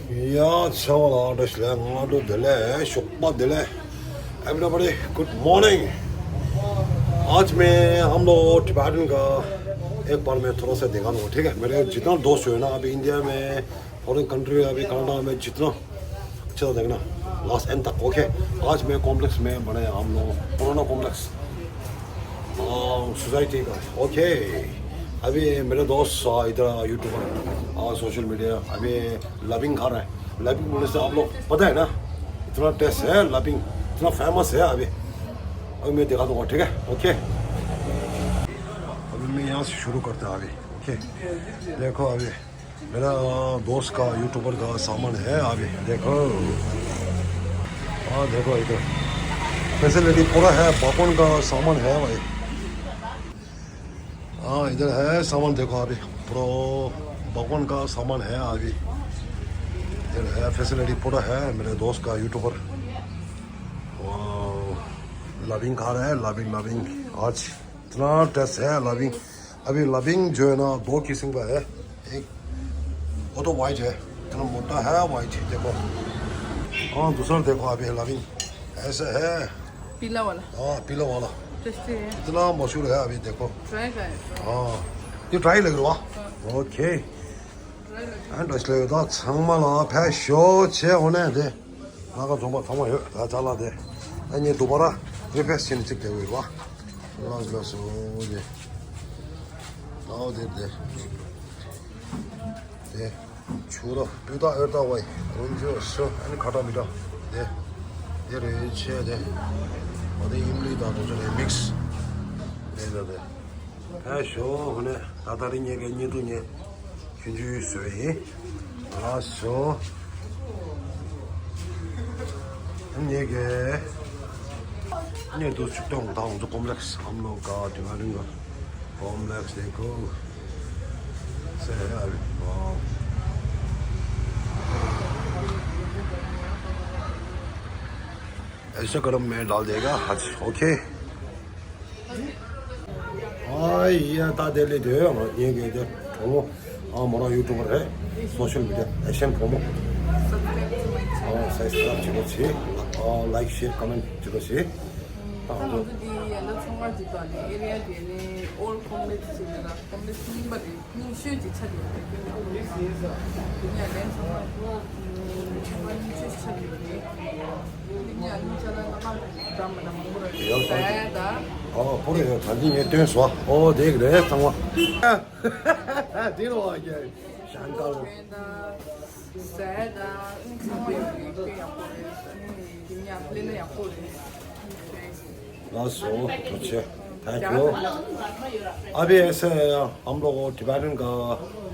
Ja, ciao, det slänger du dele, shoppa dele. Everybody, good morning. आज मैं हम लोग टिबेटन का एक बार मैं थोड़ा सा देखा दूँगा, ठीक है। मेरे जितना दोस्त है ना अभी इंडिया में, फॉरेन कंट्री अभी कनाडा में, जितना अच्छा देखना लास्ट एंड तक, ओके। आज मैं कॉम्प्लेक्स में बने हम लोग, पुराना कॉम्प्लेक्स सोसाइटी का, ओके। अभी मेरे दोस्त इधर यूट्यूबर और सोशल मीडिया अभी लविंग खा रहे हैं। लविंग बोलने से आप लोग पता है ना, इतना टेस्ट है लविंग, इतना फेमस है अभी मैं दिखा दूँगा, ठीक है, ओके। अभी मैं यहाँ से शुरू करता हूँ अभी, ओके। देखो अभी मेरा दोस्त का यूट्यूबर का सामान है अभी, देखो। हाँ देखो इधर फैसिलिटी पूरा है, पॉपकॉर्न का सामान है भाई। हाँ इधर है सामान, देखो अभी पूरा पॉपकॉर्न का सामान है अभी। इधर है फैसिलिटी पूरा है, मेरे दोस्त का यूट्यूबर लविंग खा रहा है। लविंग आज इतना टेस्ट है लविंग। अभी लविंग जो है ना दो किस्म का है, एक वो तो वाइट है, इतना मोटा है वाइट, देखो। हाँ दूसरा देखो अभी लविंग ऐसा है, पीला वाला। हाँ पीला वाला टेस्टी है, इतना मशहूर है अभी, देखो। ट्राई करें। हाँ ये ट्राई लग रहा है, ओके। 안 됐어요. 정말 패쇼체 오네 돼. 나가 좀 정말 다 잘라대. 아니 도바라 리패스는 찍게 와. 올라가서 이제 나오대 돼. 네. 주로 뷰다 얼다 와이. 언제서 아니 가다미다. 네. 얘를 쳐야 돼. 어디 임리다 도전에 믹스. 네네. 패쇼 오네. 다다린 얘기 니도니.水拉手ये के ये तो छुट्टा होता हूँ तो कॉम्प्लेक्स हम लोग का डिवाइडिंग का कॉम्प्लेक्स देखो से है अभी। ऐसा कदम में डाल देगा आज, ओके। हाँ ये तादे ले दे ये के इधर वो हाँ मोरा यूट्यूबर है social media Asian promo subscribe 찍었지 like share comment 찍었지 사람들이 옛날 청가지도 아니 에리아 뒤에는 올 컴플렉스입니다. 컴플렉스 님들이 슈지 차리는데 그냥 렌 청가고 청가지 슈지 차리는데 그냥 저는 아마 드라마나 뭐를 다야다. 보래요. 단지에 떼서 네 그래 상화 뒤로 와 이제 샹가로 세다 상화 여기 꽤 약보래 그냥 플랜은 약보래 lasso अच्छा थैंक यू। अभी ऐसे हम लोग टिबेटन का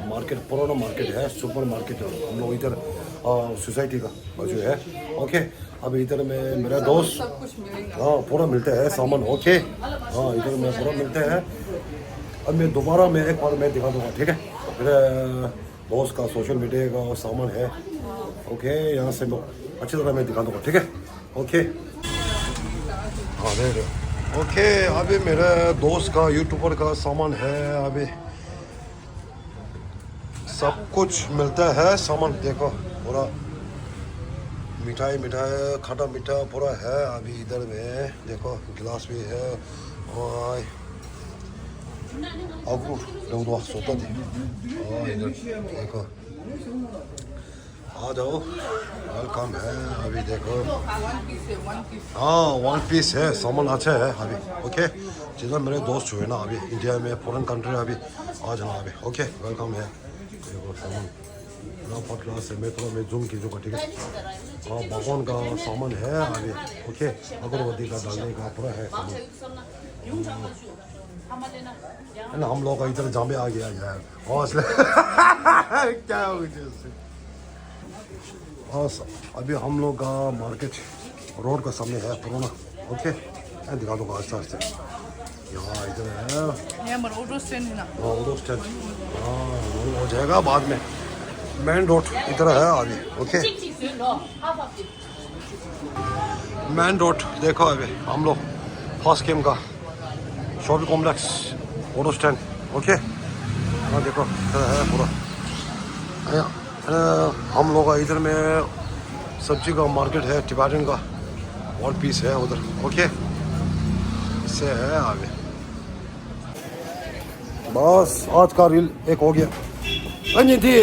मार्केट पुराना मार्केट है, सुपर मार्केट है हम लोग इधर सोसाइटी का जो है, ओके। अभी इधर में मेरा दोस्त हाँ पूरा मिलते हैं सामान, ओके। हाँ इधर में पूरा मिलते हैं। अब मैं दोबारा मैं एक बार मैं दिखा दूँगा, ठीक है। मेरे दोस्त का सोशल मीडिया का सामान है, ओके। यहाँ से मैं अच्छी तरह मैं दिखा दूँगा, ठीक है, ओके। हाँ दे रहे ओके। अभी मेरे दोस्त का यूट्यूबर का सामान है, अभी सब कुछ मिलता है सामान, देखो पूरा मिठाई खट्टा मीठा पूरा है अभी इधर में, देखो गिलास भी है और अगू दो सोता थी इधर देखो। आ जाओ वेलकम है अभी, देखो। हाँ वन पीस है सामान अच्छा है अभी, ओके। जितना मेरे दोस्त जो है ना अभी इंडिया में फॉरेन कंट्री अभी आ जाना अभी, ओके। वेलकम है देखो सामान पटला से मैं थोड़ा मैं जूम कीजिएगा, ठीक है। हाँ भगवान का सामान है अभी, ओके। अगरबत्ती का डालने का पूरा है सामान। हम लोग का इधर जामे आ गया यार हौसले क्या हो गया। हाँ अभी हम लोग का मार्केट रोड का सामने है पुराना, ओके। दिखा दूँगा आस्ते आस्ते। यहाँ इधर है ऑटो स्टैंड है ना, हाँ ऑटो स्टैंड, हाँ हो जाएगा बाद में। मेन रोड इधर है अभी, ओके। मेन रोड देखो अभी हम लोग फर्स्ट गेम का shopping complex auto stand, okay. हाँ देखो इधर है पूरा हम लोग का इधर में सब्जी का मार्केट है टिबेटन का और पीस है उधर ओके इससे है आगे बस आज का रील एक हो गया अन्य थी